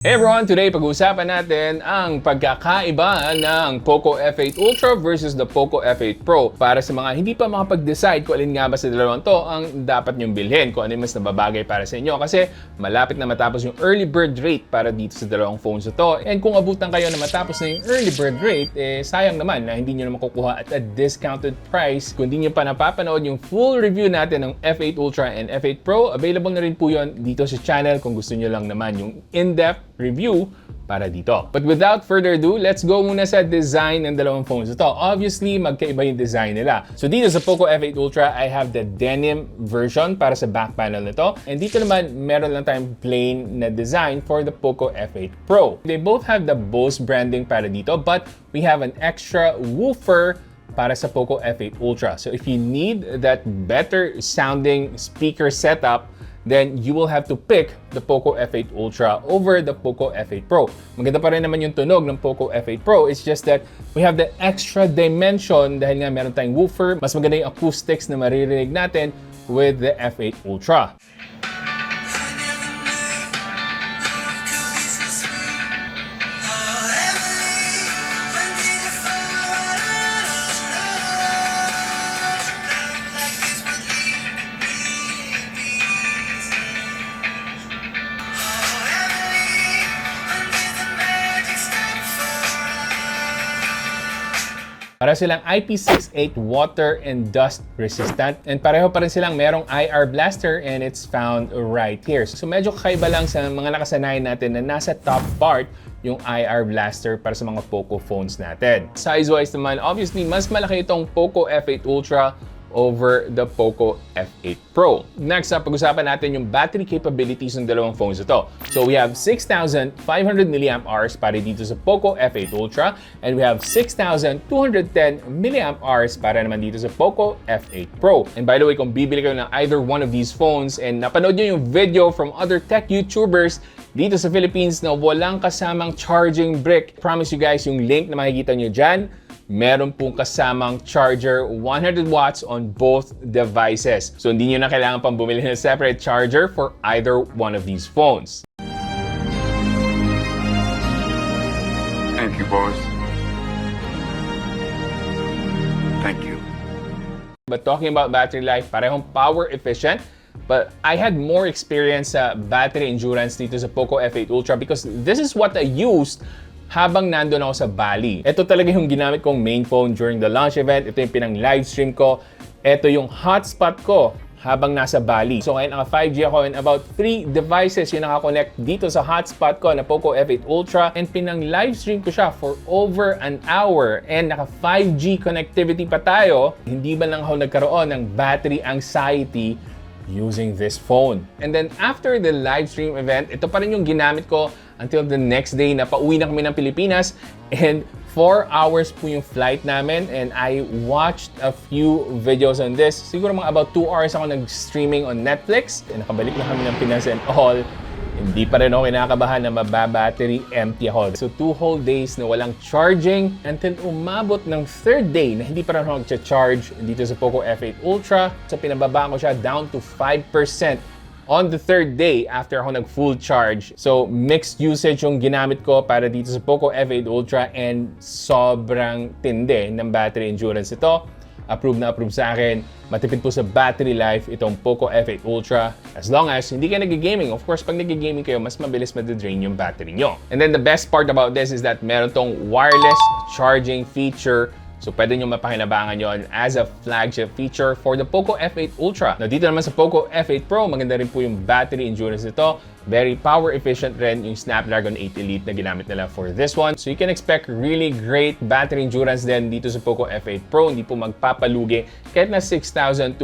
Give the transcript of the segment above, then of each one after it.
Hey everyone! Today, pag-uusapan natin ang pagkakaiba ng Poco F8 Ultra versus the Poco F8 Pro. Para sa mga hindi pa makapag-decide kung alin nga ba sa dalawang to ang dapat nyong bilhin, kung ano yung mas nababagay para sa inyo. Kasi malapit na matapos yung early bird rate para dito sa dalawang phones na to. And kung abutan kayo na matapos na yung early bird rate, sayang naman na hindi nyo na makukuha at a discounted price. Kung hindi nyo pa napapanood yung full review natin ng F8 Ultra and F8 Pro, available na rin po yun dito sa channel kung gusto nyo lang naman yung in-depth review para dito. But without further ado, let's go muna sa design ng dalawang phones ito. Obviously, magkaiba yung design nila. So dito sa Poco F8 Ultra, I have the denim version para sa back panel nito. And dito naman, meron lang tayong plain na design for the Poco F8 Pro. They both have the Bose branding para dito, but we have an extra woofer para sa Poco F8 Ultra. So if you need that better sounding speaker setup, then you will have to pick the Poco F8 Ultra over the Poco F8 Pro. Maganda pa rin naman yung tunog ng Poco F8 Pro. It's just that we have the extra dimension dahil nga meron tayong woofer. Mas maganda yung acoustics na maririnig natin with the F8 Ultra. Para silang IP68 water and dust resistant, and pareho pa rin silang merong IR blaster, and it's found right here. So medyo kakaiba lang sa mga nakasanayan natin na nasa top part yung IR blaster para sa mga Poco phones natin. Size-wise naman, obviously, mas malaki itong Poco F8 Ultra over the Poco F8 Pro. Next up, pag-usapan natin yung battery capabilities ng dalawang phones ito. So we have 6,500 mAh para dito sa Poco F8 Ultra, and we have 6,210 mAh para naman dito sa Poco F8 Pro. And by the way, kung bibili kayo ng either one of these phones and napanood nyo yung video from other tech YouTubers dito sa Philippines na walang kasamang charging brick, promise you guys, yung link na makikita nyo dyan, meron pong kasamang charger, 100 watts on both devices. So hindi nyo na kailangan pang bumili ng separate charger for either one of these phones. Thank you, boss. Thank you. But talking about battery life, parehong power efficient. But I had more experience sa battery endurance dito sa Poco F8 Ultra because this is what I used habang nandun ako sa Bali. Ito talaga yung ginamit kong main phone during the launch event. Ito yung pinang-livestream ko. Ito yung hotspot ko habang nasa Bali. So ngayon, naka 5G ako and about 3 devices yung nakakonect dito sa hotspot ko na Poco F8 Ultra, and pinang-livestream ko siya for over an hour. And naka 5G connectivity pa tayo. Hindi ba lang ako nagkaroon ng battery anxiety using this phone? And then after the live stream event, ito pa rin yung ginamit ko until the next day na pauwi na kami ng Pilipinas, and 4 hours po yung flight namin, and I watched a few videos on this. Siguro mga about 2 hours ako nag-streaming on Netflix, and nakabalik na kami ng Pinas and all. Hindi pa rin ako kinakabahan na mababattery empty ako. So 2 whole days na walang charging until umabot ng 3rd day na hindi pa rin ako nag-charge dito sa Poco F8 Ultra. So pinababa ko siya down to 5% on the 3rd day after ako nag-full charge. So mixed usage yung ginamit ko para dito sa Poco F8 Ultra, and sobrang tindi ng battery endurance ito. Approve na approve sa akin. Matipid po sa battery life itong Poco F8 Ultra. As long as hindi kayo nag-gaming. Of course, pag nag-gaming kayo, mas mabilis madadrain yung battery nyo. And then the best part about this is that meron tong wireless charging feature. So pwede nyo mapakinabangan yon as a flagship feature for the Poco F8 Ultra. Now dito naman sa Poco F8 Pro, maganda rin po yung battery endurance nito. Very power efficient rin yung Snapdragon 8 Elite na ginamit nila for this one. So you can expect really great battery endurance din dito sa Poco F8 Pro. Hindi po magpapalugi kahit na 6,210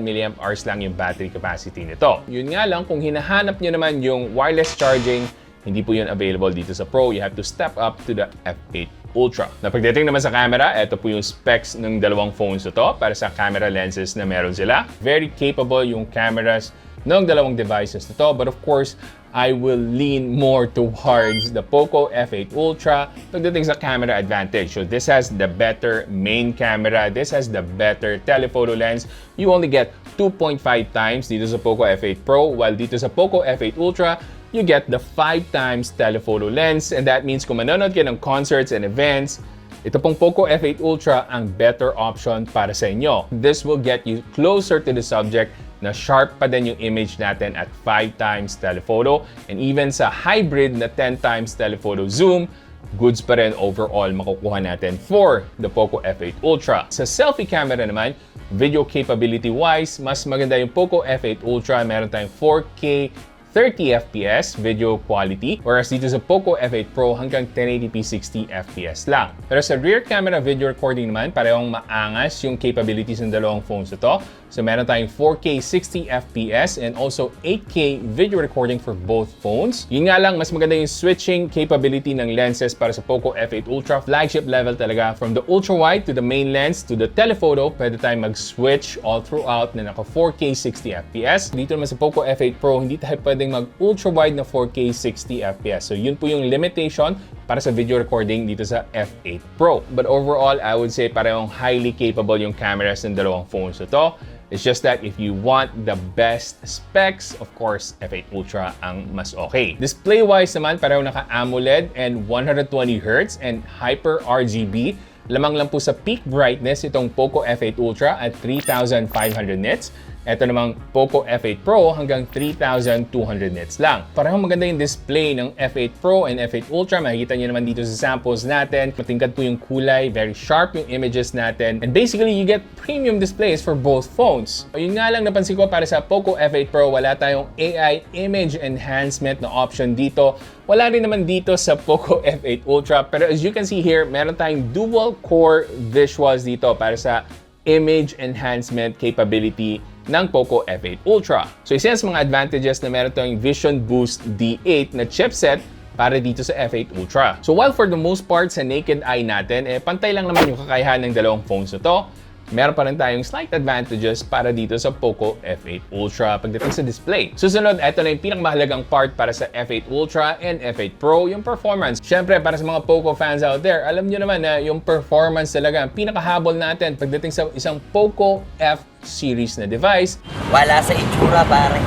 mAh lang yung battery capacity nito. Yun nga lang, kung hinahanap nyo naman yung wireless charging, hindi po yun available dito sa Pro. You have to step up to the F8 Ultra. Na pagdating naman sa camera, ito po yung specs ng dalawang phones ito para sa camera lenses na meron sila. Very capable yung cameras ng dalawang devices nito. But of course, I will lean more towards the Poco F8 Ultra pagdating sa camera advantage. So this has the better main camera. This has the better telephoto lens. You only get 2.5 times dito sa Poco F8 Pro, while dito sa Poco F8 Ultra, you get the 5x telephoto lens, and that means kung manonood kayo ng concerts and events, ito pong Poco F8 Ultra ang better option para sa inyo. This will get you closer to the subject na sharp pa din yung image natin at 5x telephoto, and even sa hybrid na 10x telephoto zoom, goods pa rin overall makukuha natin for the Poco F8 Ultra. Sa selfie camera naman, video capability wise, mas maganda yung Poco F8 Ultra. Meron tayong 4K 30 FPS video quality, whereas dito sa Poco F8 Pro hanggang 1080p 60 FPS lang. Pero sa rear camera video recording naman, parehong maangas yung capabilities ng dalawang phones ito. So meron tayong 4K 60 FPS and also 8K video recording for both phones. Yun nga lang, mas maganda yung switching capability ng lenses para sa Poco F8 Ultra. Flagship level talaga. From the ultra-wide to the main lens to the telephoto, pwede tayong mag-switch all throughout na naka 4K 60 FPS. Dito naman sa Poco F8 Pro, hindi tayo pwedeng mag-ultra-wide na 4K 60 FPS. So yun po yung limitation para sa video recording dito sa F8 Pro. But overall, I would say parehong highly capable yung cameras ng dalawang phones ito. It's just that if you want the best specs, of course, F8 Ultra ang mas okay. Display-wise naman, pareho naka-AMOLED and 120Hz and Hyper RGB. Lamang lang po sa peak brightness itong Poco F8 Ultra at 3,500 nits. Ito namang Poco F8 Pro hanggang 3,200 nits lang. Parehong maganda yung display ng F8 Pro and F8 Ultra. Makikita nyo naman dito sa samples natin. Matingkad po yung kulay, very sharp yung images natin. And basically, you get premium displays for both phones. Yun nga lang napansin ko para sa Poco F8 Pro, wala tayong AI image enhancement na option dito. Wala rin naman dito sa Poco F8 Ultra. Pero as you can see here, meron tayong dual core visuals dito para sa image enhancement capability ng Poco F8 Ultra. So isa yan sa mga advantages na meron tayong Vision Boost D8 na chipset para dito sa F8 Ultra. So while for the most part sa naked eye natin, pantay lang naman yung kakayahan ng dalawang phones na to, meron pa rin tayong slight advantages para dito sa Poco F8 Ultra pagdating sa display. Susunod, ito na yung pinakamahalagang part para sa F8 Ultra and F8 Pro, yung performance. Siyempre, para sa mga Poco fans out there, alam nyo naman na yung performance talaga ang pinakahabol natin pagdating sa isang Poco F Series na device. Wala sa itsura, pare.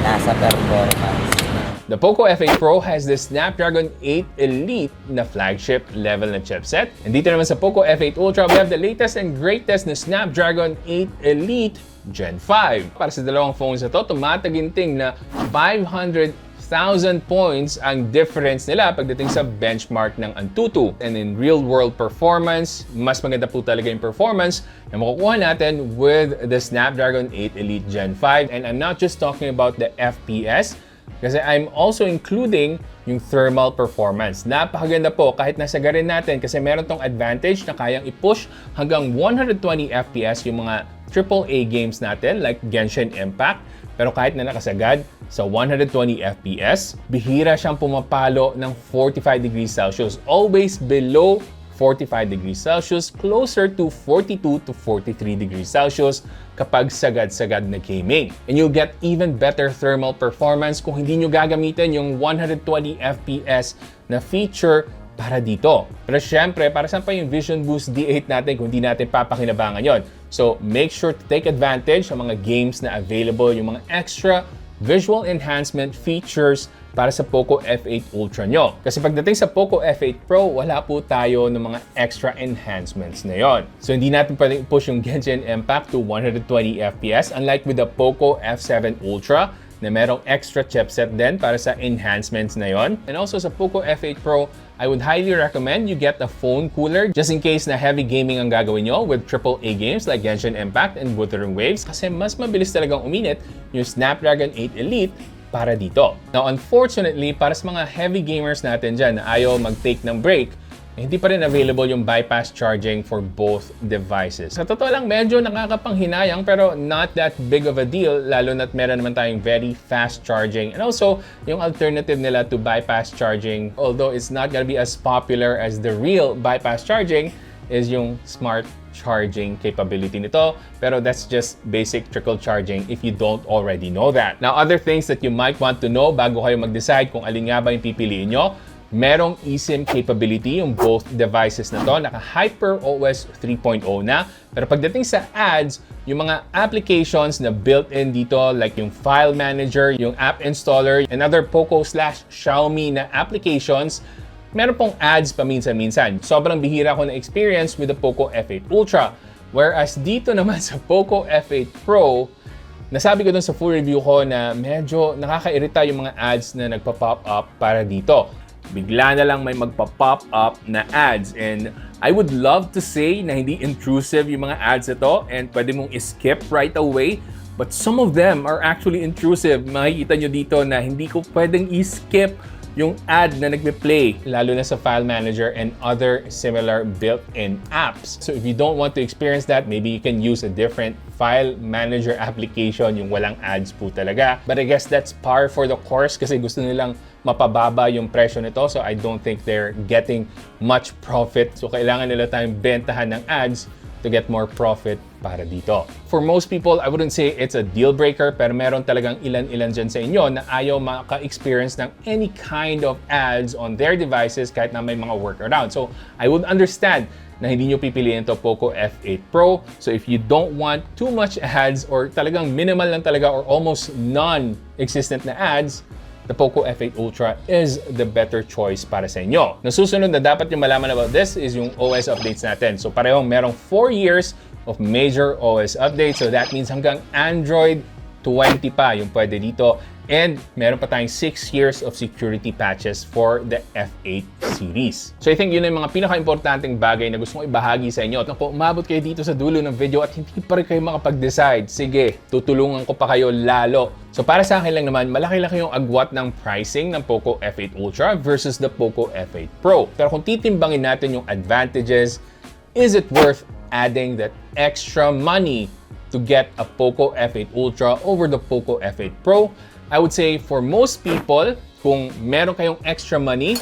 Nasa performance. The Poco F8 Pro has the Snapdragon 8 Elite na flagship level na chipset. And dito naman sa Poco F8 Ultra, we have the latest and greatest na Snapdragon 8 Elite Gen 5. Para sa dalawang phones na to, tumataginting na 500,000 points ang difference nila pagdating sa benchmark ng Antutu. And in real-world performance, mas maganda po talaga yung performance na makukuha natin with the Snapdragon 8 Elite Gen 5. And I'm not just talking about the FPS, kasi I'm also including yung thermal performance. Napakaganda po kahit nasa garin natin kasi meron tong advantage na kayang i-push hanggang 120 FPS yung mga AAA games natin like Genshin Impact. Pero kahit na nakasagad sa 120 FPS, bihira siyang pumapalo ng 45 degrees Celsius. Always below 45 degrees Celsius, closer to 42 to 43 degrees Celsius kapag sagad-sagad na gaming. And you'll get even better thermal performance kung hindi nyo gagamitin yung 120 FPS na feature para dito. Pero syempre, para saan pa yung Vision Boost D8 natin kung hindi natin papakinabangan yon? So make sure to take advantage ng mga games na available, yung mga extra visual enhancement features para sa Poco F8 Ultra nyo. Kasi pagdating sa Poco F8 Pro, wala po tayo ng mga extra enhancements na yon. So hindi natin pwedeng push yung Genshin Impact to 120 FPS unlike with the Poco F7 Ultra na merong extra chipset din para sa enhancements na yon. And also sa Poco F8 Pro, I would highly recommend you get a phone cooler just in case na heavy gaming ang gagawin nyo with AAA games like Genshin Impact and Wuthering Waves kasi mas mabilis talagang uminit yung Snapdragon 8 Elite para dito. Now, unfortunately, para sa mga heavy gamers natin dyan na ayaw mag-take ng break, hindi pa rin available yung bypass charging for both devices. Sa totoo lang, medyo nakakapanghinayang pero not that big of a deal, lalo na't meron naman tayong very fast charging. And also, yung alternative nila to bypass charging, although it's not gonna be as popular as the real bypass charging, is yung smart charging capability nito. Pero that's just basic trickle charging if you don't already know that. Now, other things that you might want to know bago kayo mag-decide kung alin nga ba yung pipiliin nyo, Merong eSIM capability yung both devices na to. Naka HyperOS 3.0 na. Pero pagdating sa ads, yung mga applications na built-in dito like yung file manager, yung app installer, and other Poco/Xiaomi na applications, meron pong ads paminsan-minsan. Sobrang bihira ko na experience with the Poco F8 Ultra. Whereas dito naman sa Poco F8 Pro, nasabi ko dun sa full review ko na medyo nakakairita yung mga ads na nagpa-pop up para dito. Bigla na lang may magpa-pop up na ads, and I would love to say na hindi intrusive yung mga ads ito and pwede mong skip right away, but some of them are actually intrusive. Makikita nyo dito na hindi ko pwedeng i-skip yung ad na nagpe-play, lalo na sa file manager and other similar built-in apps. So if you don't want to experience that, maybe you can use a different file manager application, yung walang ads po talaga. But I guess that's par for the course kasi gusto nilang mapababa yung presyo nito. So I don't think they're getting much profit. So kailangan nila tayong bentahan ng ads to get more profit para dito. For most people, I wouldn't say it's a deal breaker, pero meron talagang ilan-ilan dyan sa inyo na ayaw maka-experience ng any kind of ads on their devices kahit na may mga workaround. So I would understand na hindi nyo pipiliin ito Poco F8 Pro. So if you don't want too much ads or talagang minimal lang talaga or almost non-existent na ads, the Poco F8 Ultra is the better choice para sa inyo. Nasusunod na dapat yung malaman about this is yung OS updates natin. So parehong merong 4 years of major OS updates. So that means hanggang Android 20 pa yung pwede dito. And meron pa tayong 6 years of security patches for the F8 series. So I think yun yung mga pinaka-importanting bagay na gusto kong ibahagi sa inyo. At kung umabot kayo dito sa dulo ng video at hindi pa rin kayo makapag-decide, sige, tutulungan ko pa kayo lalo. So para sa akin lang naman, malaki-laki yung agwat ng pricing ng Poco F8 Ultra versus the Poco F8 Pro. Pero kung titimbangin natin yung advantages, is it worth adding that extra money to get a Poco F8 Ultra over the Poco F8 Pro? I would say for most people, kung meron kayong extra money,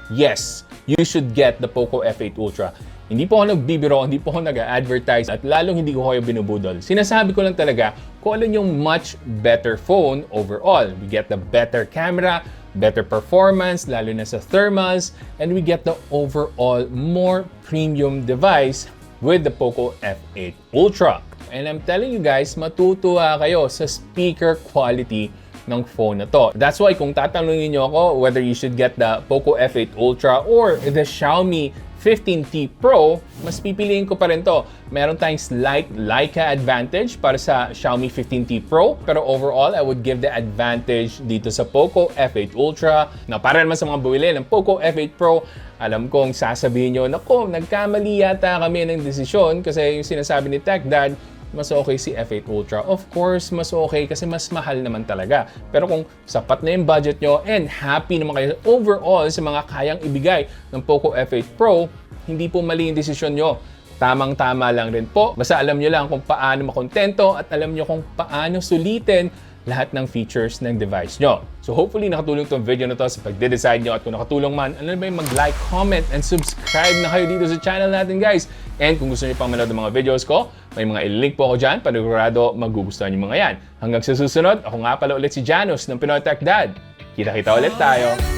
yes, you should get the Poco F8 Ultra. Hindi po ako nagbibiro, hindi po ako nag-advertise at lalong hindi ko kayo binubudol. Sinasabi ko lang talaga kung alin yung much better phone overall. We get the better camera, better performance, lalo na sa thermals, and we get the overall more premium device with the Poco F8 Ultra. And I'm telling you guys, matutuwa kayo sa speaker quality ng phone na to. That's why kung tatanungin nyo ako whether you should get the Poco F8 Ultra or the Xiaomi 15T Pro, mas pipiliin ko pa rin to. Meron tayong slight Leica advantage para sa Xiaomi 15T Pro, pero overall, I would give the advantage dito sa Poco F8 Ultra. Na para naman sa mga bumili ng Poco F8 Pro, alam kong sasabihin nyo, nako, nagkamali yata kami ng desisyon kasi yung sinasabi ni Techdad, mas okay si F8 Ultra. Of course, mas okay kasi mas mahal naman talaga. Pero kung sapat na yung budget nyo and happy naman kayo overall sa mga kayang ibigay ng Poco F8 Pro, hindi po mali yung desisyon nyo. Tamang-tama lang rin po. Basta alam nyo lang kung paano makontento at alam nyo kung paano sulitin lahat ng features ng device nyo. So hopefully nakatulong itong video na to sa pagde-decide nyo, at kung nakatulong man, ano ba yung mag-like, comment, and subscribe na kayo dito sa channel natin, guys. And kung gusto nyo pang manood ng mga videos ko, may mga ilink po ako dyan, panigurado magugustuhan yung mga yan. Hanggang sa susunod, ako nga pala ulit si Janus ng Pinoy Techdad. Kita-kita ulit tayo.